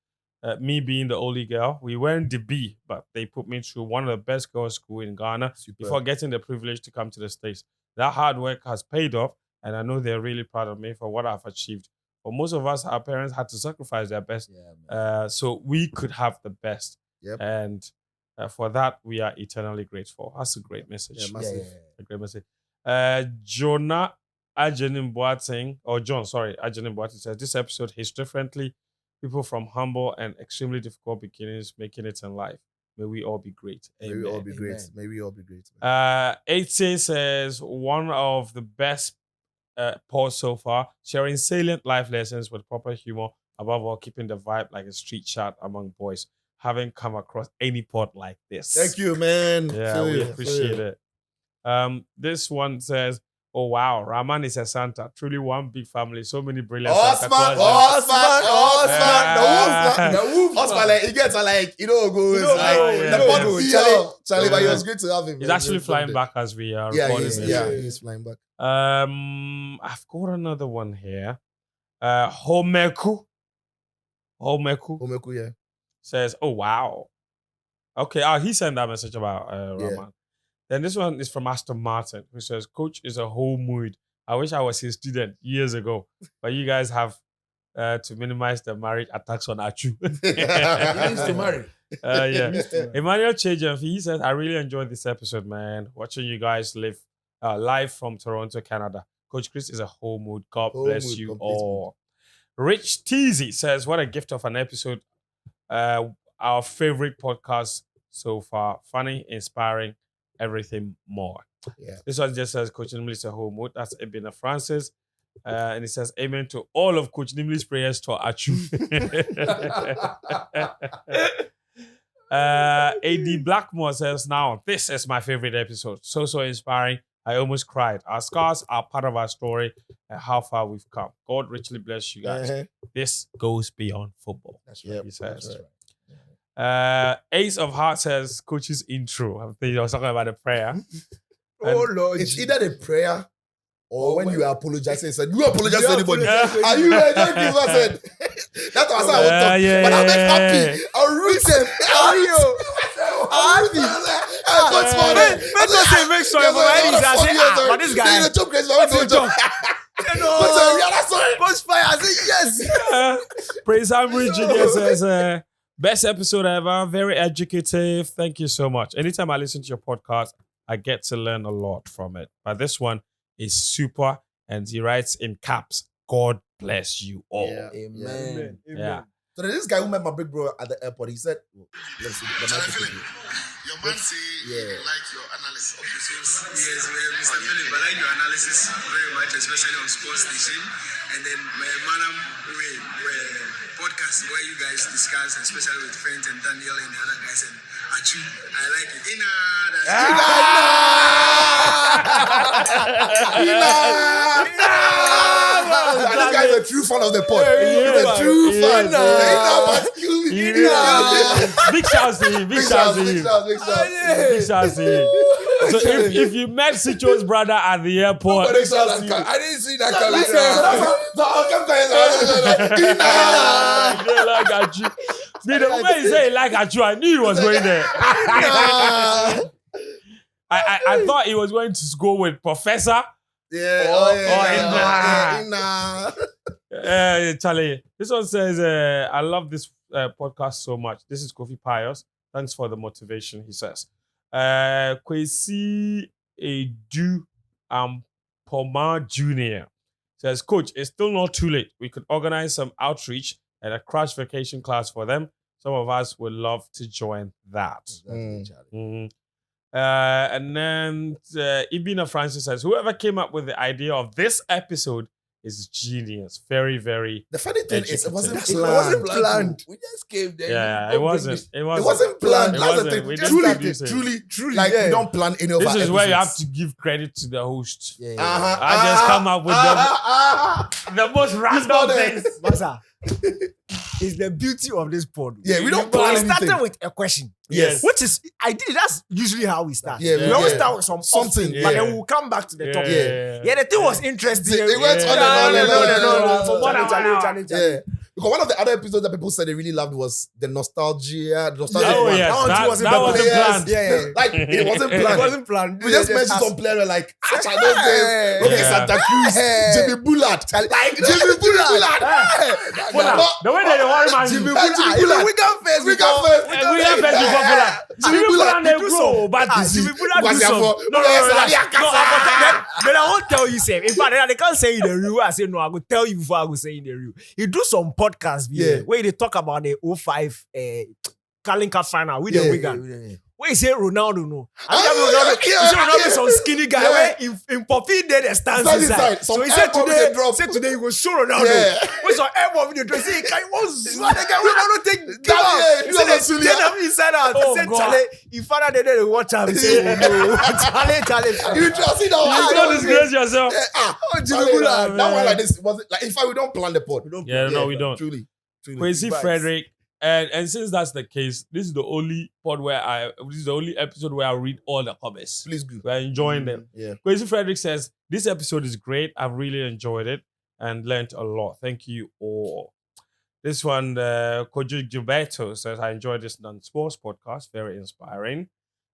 me being the only girl. We weren't the B, but they put me through one of the best girls' school in Ghana before getting the privilege to come to the States. That hard work has paid off, and I know they're really proud of me for what I've achieved. For most of us, our parents had to sacrifice their best so we could have the best. Yep. And for that, we are eternally grateful. That's a great message. Yeah, massive. A great message. Jonah Ajenim Boateng, or John, sorry, Ajenim Boateng says, this episode hits differently. People from humble and extremely difficult beginnings making it in life. May we all be great. May we all Amen. be great. May we all be great. 8 says, one of the best posts so far, sharing salient life lessons with proper humor, above all, keeping the vibe like a street chat among boys. Haven't come across any pod like this. Thank you, man. Yeah, Feel we you, appreciate feel you. it. This one says, Oh wow, Rahman is a Santa. Truly one big family. So many brilliant Santa Osman, Clauses. the wolf. Osman, like, he gets like, goes the body Charlie, but it was great to have him. He's actually flying back as we are recording this. He's flying back. I've got another one here. Homeku, Omeku, yeah. says, oh wow. Okay, he sent that message about Rahman. Then this one is from Aston Martin, who says, Coach is a whole mood. I wish I was his student years ago, but you guys have to minimize the marriage attacks on Achu. He needs to marry. Emmanuel Chejemfi, he says, I really enjoyed this episode, man. Watching you guys live from Toronto, Canada. Coach Chris is a whole mood. God bless you all. Rich Teasy says, what a gift of an episode. Our favorite podcast so far. Funny, inspiring, everything more. Yeah. This one just says Coach Nimley is a whole mood. That's Ebina Francis. And it says, amen to all of Coach Nimley's prayers to Achu. AD Blackmore says, now, this is my favorite episode. So inspiring. I almost cried. Our scars are part of our story and how far we've come. God richly bless you guys. This goes beyond football. That's right. He says. That's right. Ace of Hearts says, Coach's intro. I think you were talking about the prayer. Oh Lord. It's either the prayer or when you are apologizing. Said, you apologize to anybody. apologize Are you don't give us it? That's what I said. I would talk. But I'm not happy. I'll root them. Make sure but this guy. I said yes. Praise Hamri Junior says, best episode ever. Very educative. Thank you so much. Anytime I listen to your podcast, I get to learn a lot from it. But this one is super. And he writes in caps, God bless you all. Yeah. Amen. Yeah. So there's this guy who met my big bro at the airport. He said, let's see. Your man say Yeah. like your analysis. Okay, so yes, Mr. Philip, I like your analysis very much, especially on Sports Station. And then Mallam podcast where you guys discuss, especially with friends and Daniel and the other guys. And Achu, I like it. This guy's a true fan of the pod. He's a true fan. Big shouts to him. Big shouts to him. Big shouts to him. So if you met Sicho's brother at the airport, I didn't see that coming. the moment he said he like Achu, I knew he was going there. I thought he was going to go with Professor. Charlie, this one says, I love this podcast so much. This is Kofi Pius. Thanks for the motivation, he says. Kwesi Edu Poma Jr. says, Coach, it's still not too late. We could organize some outreach and a crash vacation class for them. Some of us would love to join that. And then Ibina Francis says, whoever came up with the idea of this episode is genius. Very, very. The funny thing is, it wasn't It planned. We just came there. Yeah, it wasn't. It It wasn't planned. That's the thing. We didn't produce it. Truly, like we don't plan any of This our is where you have episodes. to give credit to the host. Yeah. I just come up with the most random things. Masa, it's the beauty of this pod. Yeah, we don't plan We started anything. with a question. Yes. Which is, that's usually how we start. Yeah, we always start with something, Something, but yeah. then we'll come back to the topic. Yeah. Yeah, the thing was interesting. They went on and on. For more than 1 hour. Yeah. Because one of the other episodes that people said they really loved was the nostalgia. Oh, One. yes. That wasn't That wasn't players. planned. Yeah. Like it wasn't planned. It wasn't planned. We just mentioned some player like those days. Okay, Yeah. Santa Cruz, Jimmy Bullard, like Jimmy Bullard. The way they worry man. Jimmy We Bullard. got first. We got first. We have been popular. Jimmy Bullard, they do grow, but Jimmy Bullard Was do there some. for- No, but I won't tell you, Sam. In fact, they can't say in the real. I say no. I will tell you before I go say in the real. You do some podcasts, Yeah. where they talk about the 05 Carling Cup final with the Wigan. When you say Ronaldo, no. I mean, Ronaldo, you say Ronaldo is some skinny guy. Where in Poppy there, the stands inside. So he said today he will show Ronaldo. When some airball video, he say, "Can you what the guy Ronaldo take? He said they turn him inside out. He said, Charlie, if father they watch him. He say, no, Charlie. You trust it now? You don't disgrace yourself. That one like this was like. In fact, we don't plan the pod. We don't. Truly. Quincy Frederick. And since that's the case, this is the only episode where I read all the comments. Please go. We're enjoying them. Yeah. Quincy Frederick says, this episode is great. I've really enjoyed it and learned a lot. Thank you all. This one, Kojo Gilberto says, I enjoyed this non-sports podcast. Very inspiring.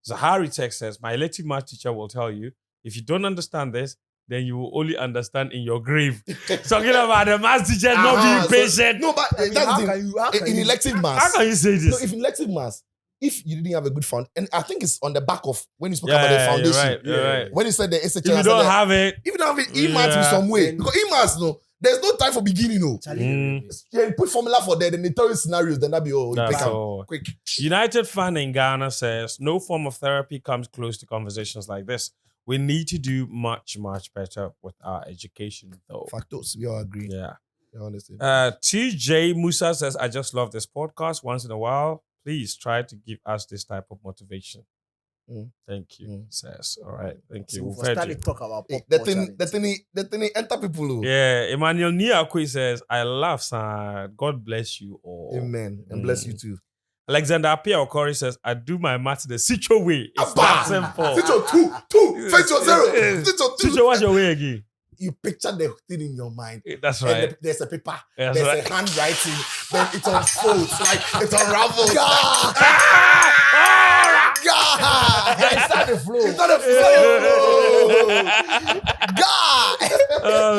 Zahari Tech says, my elective math teacher will tell you, if you don't understand this, then you will only understand in your grave. Talking about the math teacher not being patient. No, but that's the thing. In elective maths. How can you say this? No, if in elective maths, if you didn't have a good foundation, and I think it's on the back of when you spoke about the foundation. You're right. When you said the SHL. If you don't have it. If you don't have it, E-maths in some way. Because E-maths, no, there's no time for beginning, no. Yeah, you put formula for there, then they tell you scenarios, then that'll be all. That's all. Quick. United fan in Ghana says, no form of therapy comes close to conversations like this. We need to do much, much better with our education, though. Factos, we all agree. Yeah. We understand. TJ Musa says, I just love this podcast. Once in a while, please try to give us this type of motivation. Thank you, says. All right. Thank you. We've heard you. Talk about the thing, enter people. Yeah. Emmanuel Niakwe says, I love son. God bless you all. Amen. And bless you too. Alexander Apia Okori says, I do my maths the Sicho way. It's that simple. Sicho 2, Sicho 0. Sicho, what's your way again? You picture the thing in your mind. That's right. And there's a paper. That's there's right. a handwriting. Then it unfolds. Like it unravels. God! It's not the flow. It's not the flow. God! Oh,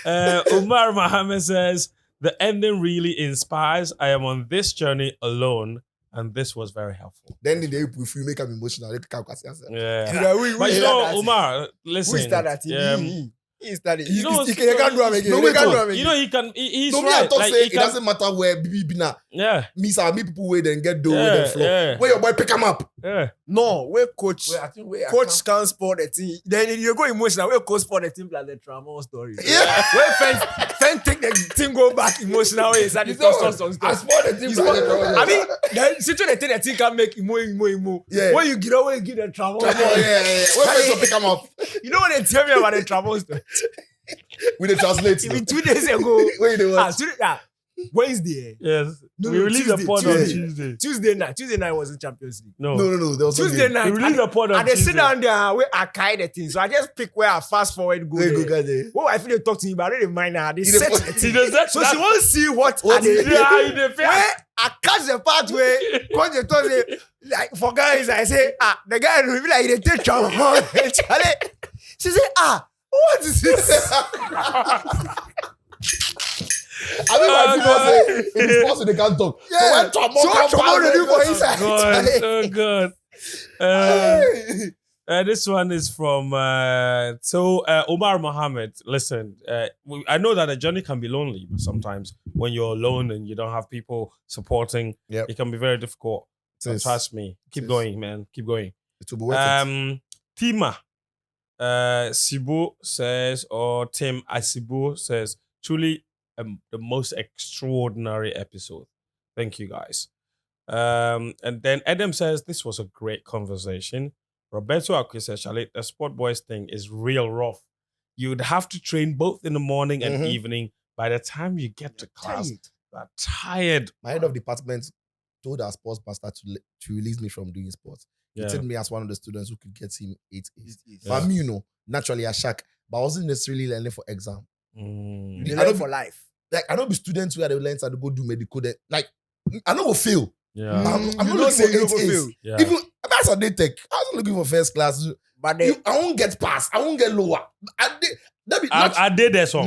man. Omar Mohammed says, the ending really inspires. I am on this journey alone, and this was very helpful. Then if you make them emotional, they can't yeah. But you know, Omar, listen. Who started that? He started. You know, he can't do it again. You know, he can. He's no, right. I thought Like, say it doesn't matter where BB Bina. Yeah. Me people wait and get dough Yeah, with the flow. yeah. Where your boy pick him up. Yeah. No, where coach Coach can't sport the team. Then you go emotional. Where coach sport the team like the trauma story. Yeah. Where Fen take the team go back emotional ways and some stuff. I sport the team. I mean, the situation the team can make emo. Yeah. When you get away, give the trauma. Yeah. Where pick him up? You know what they tell me about the trauma story? We dey translate. Even 2 days ago. Where you want? Wednesday. Yes. No, we released the pod on Tuesday. Tuesday night was in Champions League. No. There was Tuesday night. We released the pod on and they Tuesday. sit down there where I carry the thing. So I just pick where I fast forward go. There. Well, I feel they talk to me, but I don't mind now. They set the thing. So she want to see what Yeah, in the where I catch the part where coach they talk say, like for guys, I say, the guy will be like they take trauma. She say, what is this? I mean, my people say in the sports they can't talk. Yeah. So when trauma they do for inside. God, so good. This one is from Omar Mohammed. Listen, I know that a journey can be lonely, but sometimes when you're alone and you don't have people supporting, it can be very difficult. So trust me. Keep going, man. Keep going. It will be worth it. Tima Sibu says, or Tim Asibu says, truly the most extraordinary episode. Thank you, guys. And then Adam says, this was a great conversation. Roberto Akwi says, Charlie, the Sport Boys thing is real rough. You'd have to train both in the morning and evening. By the time you get to class, you're tired. My head of department told our sports master to release me from doing sports. He told me as one of the students who could get him 8 A's. But me, naturally I shack, but I wasn't necessarily learning for exam. You learn for life. Like, I don't be students where they learn how to go do medical. Like, I don't go fail. Yeah. I'm not looking for 8 A's. Yeah. Even that's a day tech. I wasn't looking for first class. But I won't get past. I won't get lower. I did that song.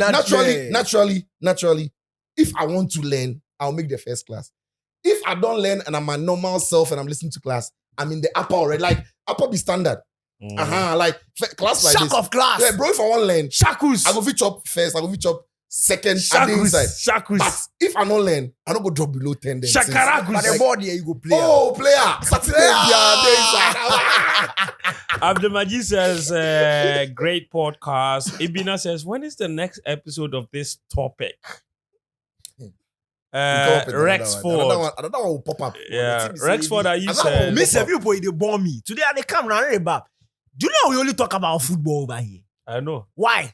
Naturally, if I want to learn, I'll make the first class. If I don't learn and I'm my normal self and I'm listening to class, I'm in the upper already. Like, upper be standard. Like class like Shack this. of class. Yeah, bro, if I want to learn, Shakus. I go fit chop first. I go fit chop second at the inside. Shakus. But if I don't learn, I don't go drop below 10 then. Shakarakus. But the ball there, you go play. Oh, player. Saturday, Abdelmajid says, great podcast. Ibina says, when is the next episode of this topic? Rexford. Another one will pop up. Yeah, Rexford, are you Another said? one. Miss everybody, they bomb me. Today, they come around the back. Do you know we only talk about football over here? I know. Why?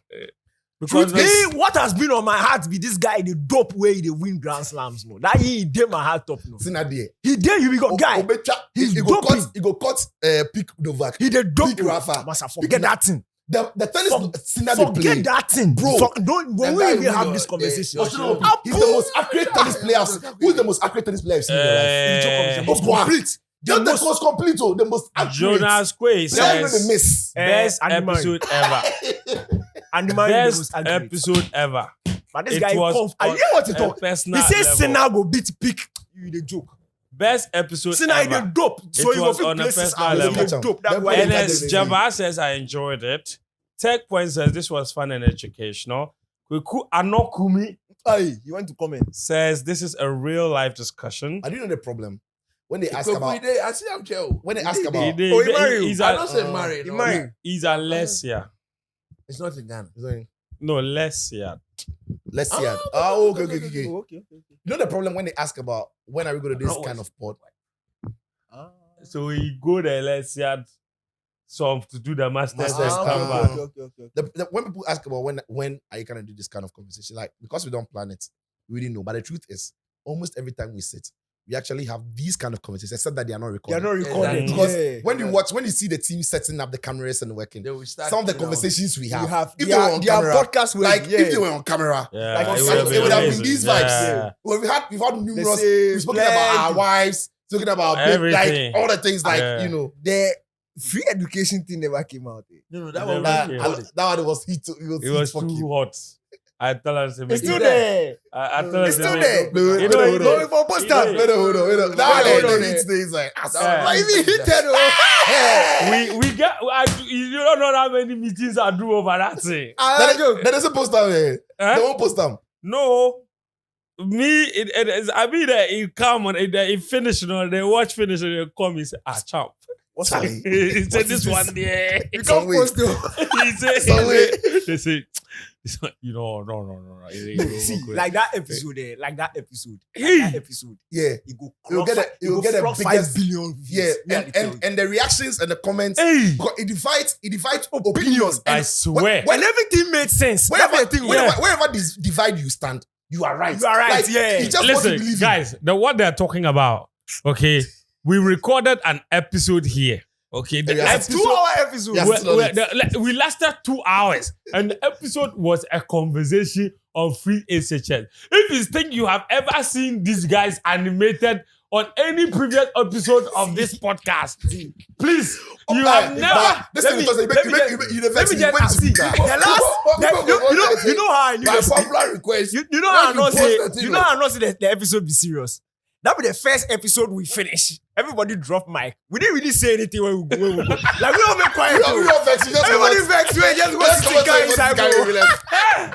Because What has been on my heart be this guy, the dope way they win Grand Slams. No, that he did my heart top. No, he did. You got guy. He's he go cut pick Novak. He did dope. Pick Rafa. Must forget that thing. The tennis Forget that thing, bro. Don't when we even have this conversation. He's the most accurate tennis player. Who's the most accurate tennis player you've seen in your life? Most complete. The most complete, the most accurate. Jonas Quay says, miss. best episode ever. Best episode ever. But this It guy, was I didn't want to talk. He personal says level. Senna go beat pick. You the joke. Best episode Senna is the ever. dope. So It you was go on a places personal out. level. He's the dope. That's why. NS Jabba says, I enjoyed it. Tech Point says, this was fun and educational. Kweku Anokumi Hey, you want to comment? says, this is a real life discussion. I didn't know the problem. When they ask Because about, I see I'm chill. when they ask He about, did- Oh, he married he's you. I don't a, say married. He no. married. he's a Lesia. It's not in Ghana. No, Lesia. let's see it. Oh, Okay. okay. You know the problem when they ask about when are we going to do this kind of pod? So he go the Lesia song to do the masters and Masters, come ah. back. When people ask about when are you gonna do this kind of conversation, like because we don't plan it, we didn't know. But the truth is, almost every time we sit, we actually have these kind of conversations, except that they are not They are recorded. not recorded. Because Yeah. when you see the team setting up the cameras and working, They will start. some of the you know, conversations we You have, have if they were on camera, podcast with like if they were on camera, Yeah, like it it would have been amazing. these vibes. Yeah. Well, we've had numerous. say We've spoken about our plenty. wives, talking about like Everything. all the things, like Yeah. you know. The free education thing never came out. No, that Never one. That, came. that one was heat. It was too hot. I tell us to It's make still it. there. I tell us It's to still make there. it. No, You know, no, you no. know, Going for poster. you know, Hold on. That Hold one, on. the heat things like. Yeah. I even hit it. we get. You don't know how many meetings I do over that thing. That is a poster there. Eh? They won't post them. No. Me, it is. I mean, that it come on, it finish, you know, they watch finish and they come. He say, champ. What's He that? said, this one there. You Some can't way. post it. He said, Some way. they say, it's not, you know, no. It ain't See, good. like that episode there, like that episode. Yeah. You go You'll get it. You'll get a cross biggest. 5 billion views. Yeah, and the reactions and the comments. Hey, Because it divides opinions. I And swear. When everything made sense. wherever Yeah. this divide you stand, you are right. You are right, Like, yeah. It's just what you Listen, believe in. guys, what they're talking about, okay, we recorded an episode here. Okay, the Yeah, a episode 2-hour episode. Yeah. still on it. we lasted 2 hours, and the episode was a conversation on free SHL. If you think you have ever seen these guys animated on any previous episode of this podcast, please, you have never. This thing because you Let me just see. The last, you know how I knew By this. popular request. You know how I When know you say, post the thing, you know how I know say the episode be serious. That be the first episode we finish. Everybody drop mic. We didn't really say anything when we go. Like we don't make quiet. We don't vex. You just Everybody vex. We just go Let's sit go guy inside. bro.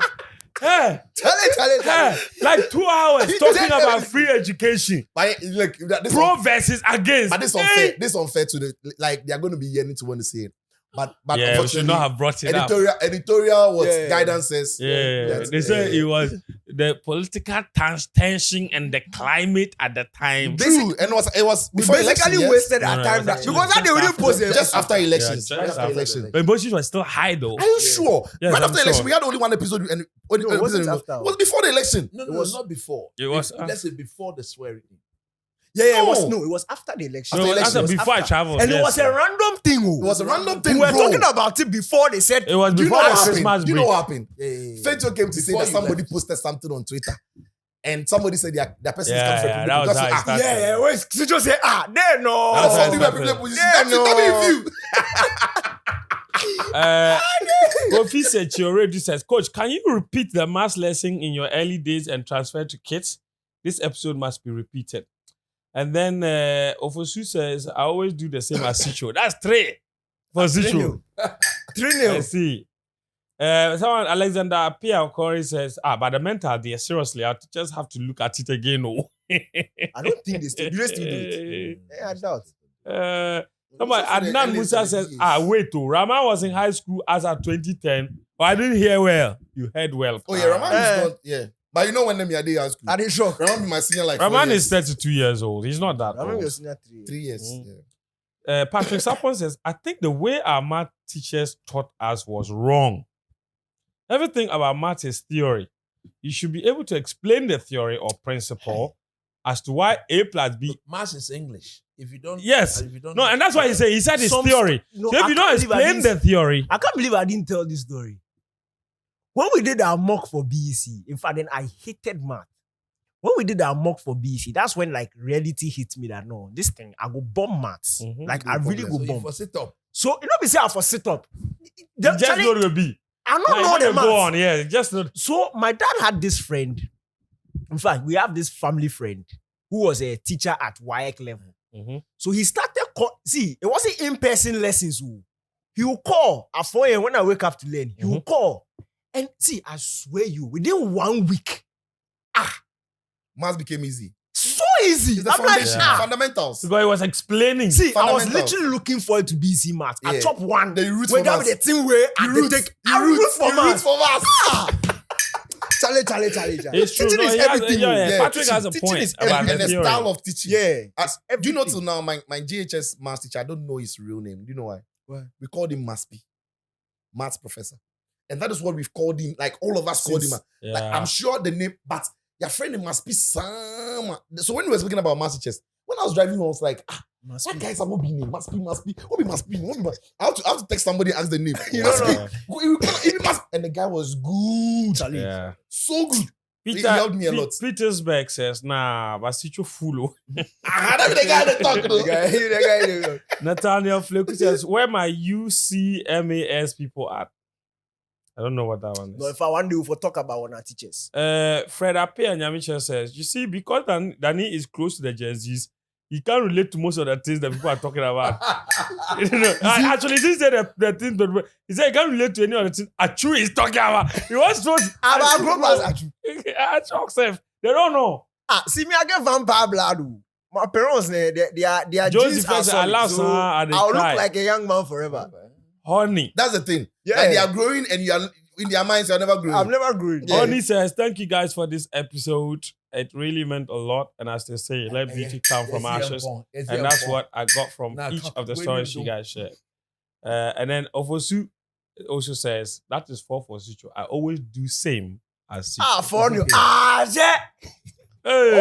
Hey, Tell it. like 2 hours talking about free education, But look, this pro versus against. But this unfair. Hey. This unfair to the like. They are going to be yearning to want to say it. But Yeah, we should unfortunately, not have brought it up. editorial what Yeah. guidance says. Yeah, That's- they said it was the political tension and the climate at the time. True, and it was We before basically election, yes? wasted No, our no, time. it was That, actually because that they just already after. post it. Just after elections. just Right after after. elections. But emotions were still high though. Are you sure? Yes, right I'm after election, sure. we had only one episode, and only No, it wasn't episode after. it was before the election. No, It was- not before. It was- Let's say before the swearing. Yeah, No. it was after the election. No, After after elections. before I traveled. And it yes, was a sir. random thing. It was a random thing. We were bro. talking about it before they said It was Do you know before what the happened? Christmas Do you know break. what happened? Yeah. Fenton came to say Before that you somebody left. posted something on Twitter, and somebody said that person is Yeah, coming yeah, from that was because how it of- started. yeah, when Sijo say, there no. That's That's how why it people started. that's no. the review. Kofi said she already says, Coach, can you repeat the math lesson in your early days and transfer to kids? This episode must be repeated. And then Ofosu says, I always do the same as Sicho. That's 3 for Sicho. 3-0. I see. Someone, Alexander Pierre Corey says, but the mental there, seriously, our teachers have to look at it again. Oh. I don't think they still do it. I doubt. Someone, Also the Adnan LAs Musa and the says, GAs. wait, Rahman was in high school as at 2010. Oh, I didn't hear well. You heard well. Oh yeah, Rahman is not. Yeah, but you know when them are there at school. I didn't shock. Rahman be my senior like 4 Rahman years. is 32 years old. He's not that I remember your old. senior 3 years. Mm. Yeah. Patrick Sapon says, I think the way our math teachers taught us was wrong. Everything about math is theory. You should be able to explain the theory or principle as to why A plus B. Maths is English. If you don't, Yes. if you don't No, and that's why he said it's Some theory. No, So if I you don't can't believe I explain didn't- the theory, I can't believe I didn't tell this story. When we did our mock for BEC, in fact, then I hated math. When we did our mock for BEC, that's when like reality hit me that no, this thing, I go bomb maths. Mhm. Like No I really problem. go So you bomb. for sit up. So you know, we say I for sit up. just Charlie, go to B. I don't Like, know the go maths. on, yeah. Just not. So my dad had this friend. In fact, we have this family friend who was a teacher at WAEC level. Mhm. So he started see, it wasn't in-person lessons. Oh. He will call at 4 a.m. when I wake up to learn. He will call. And see, I swear you, within 1 week, Maths became easy. so easy. It's the I'm like, foundation, Yeah. fundamentals. Because he was explaining. see, I was Fundamentals. literally looking forward to BC math. I Yeah. top one. Then you root Wake for up with the maths. team where and they take. I root for math. Charlie. It's true. Teaching No, is he has- everything. yeah, Yeah, Patrick has a teaching point is about And the the theory. style of teaching. Yeah. Do you know till now my GHS maths teacher, I don't know his real name. Do you know why? Why? We called him Maspi, maths professor. And that is what we've called him. Like all of us called him. Yeah. Like I'm sure the name, but your friend name must be some. So when we were speaking about maths teachers, when I was driving home, I was like, that guy's not be name. Must be. What be must be? I have to text somebody, ask the name. You Must don't be. It must. And the guy was good. Charlie. Yeah. So good. Peter, helped me a lot. Petersburg says, nah, Basicho Fulo. That's the guy that talk. The guy. Nathaniel Fleku says, where my UCMAS people at? I don't know what that one is. No, if I one day we'll talk about one of our teachers. Fred Ape and Yamiche says, you see, because Danny is close to the Gen Zs, he can't relate to most of the things that people are talking about. Actually, he didn't say the things, but he said he can't relate to any of the things Achu is talking about. He wants to About grown-ups, Achu. Achu. They don't know. See me, I get vampire blood. Oh. My parents, they are Joseph genes are says, solid, "Allah, so son, and they I'll cry." look like a young man forever. Honey. That's the thing. Yeah. Like they are growing and you are in their minds, you're never growing. I'm never growing. Yeah. Honey says, thank you guys for this episode. It really meant a lot. And as they say, let beauty come from ashes. And that's what I got from Nah, each come- of the wait, stories wait, you guys shared. And then Ofosu also says, that is for Sicho. I always do same as Sicho. For you. Yeah. Hey,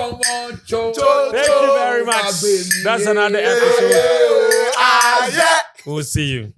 Thank you very much. That's another episode. We'll see you.